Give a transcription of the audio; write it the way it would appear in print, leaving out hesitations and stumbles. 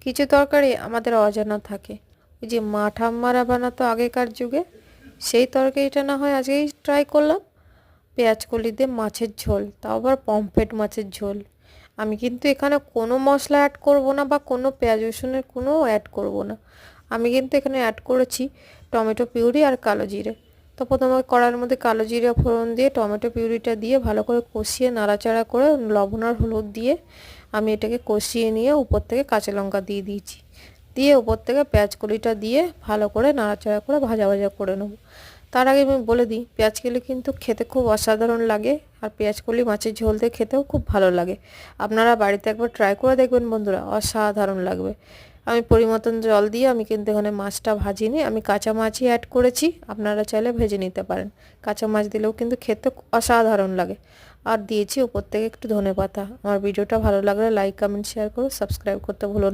কিছু তরকারি আমাদের অজানা থাকে। ওই যে মা ঠাম্মারা বানাতো আগেকার যুগে, সেই তরকারিটা না হয় আজকেই ট্রাই করলাম। পেঁয়াজ কলি দিয়ে মাছের ঝোল, তাও আবার পমফ্রেট মাছের ঝোল। আমি কিন্তু এখানে কোনো মশলা অ্যাড করব না বা কোনো পেঁয়াজ রসুনের কোনো অ্যাড করব না। আমি কিন্তু এখানে অ্যাড করেছি টমেটো পিউরি আর কালো জিরে। তো প্রথমে কড়াইয়ের মধ্যে কালো জিরে ফোড়ন দিয়ে টমেটো পিউরিটা দিয়ে ভালো করে কষিয়ে নাড়াচাড়া করে লবণ আর হলুদ দিয়ে আমি এটাকে কষিয়ে নিয়ে উপর থেকে কাঁচা লঙ্কা দিয়ে দিয়েছি। দিয়ে উপর থেকে পেঁয়াজ কলিটা দিয়ে ভালো করে নাড়াচাড়া করে ভাজা ভাজা করে নেব। তার আগে আমি বলে দিই, পেঁয়াজ কলি কিন্তু খেতে খুব অসাধারণ লাগে, আর পেঁয়াজ কলি মাছের ঝোল দিয়ে খেতেও খুব ভালো লাগে। আপনারা বাড়িতে একবার ট্রাই করে দেখবেন বন্ধুরা, অসাধারণ লাগবে। আমি পরিমতন জল দিয়ে আমি কিন্তু এখানে মাছটা ভাজিনি, আমি কাঁচা মাছই অ্যাড করেছি। আপনারা চাইলে ভেজে নিতে পারেন, কাঁচা মাছ দিলেও কিন্তু খেতে অসাধারণ লাগে। আর দিয়েছি উপর থেকে একটু ধনেপাতা। আমার ভিডিওটা ভালো লাগলে লাইক কমেন্ট শেয়ার করো, সাবস্ক্রাইব করতে ভুলো না।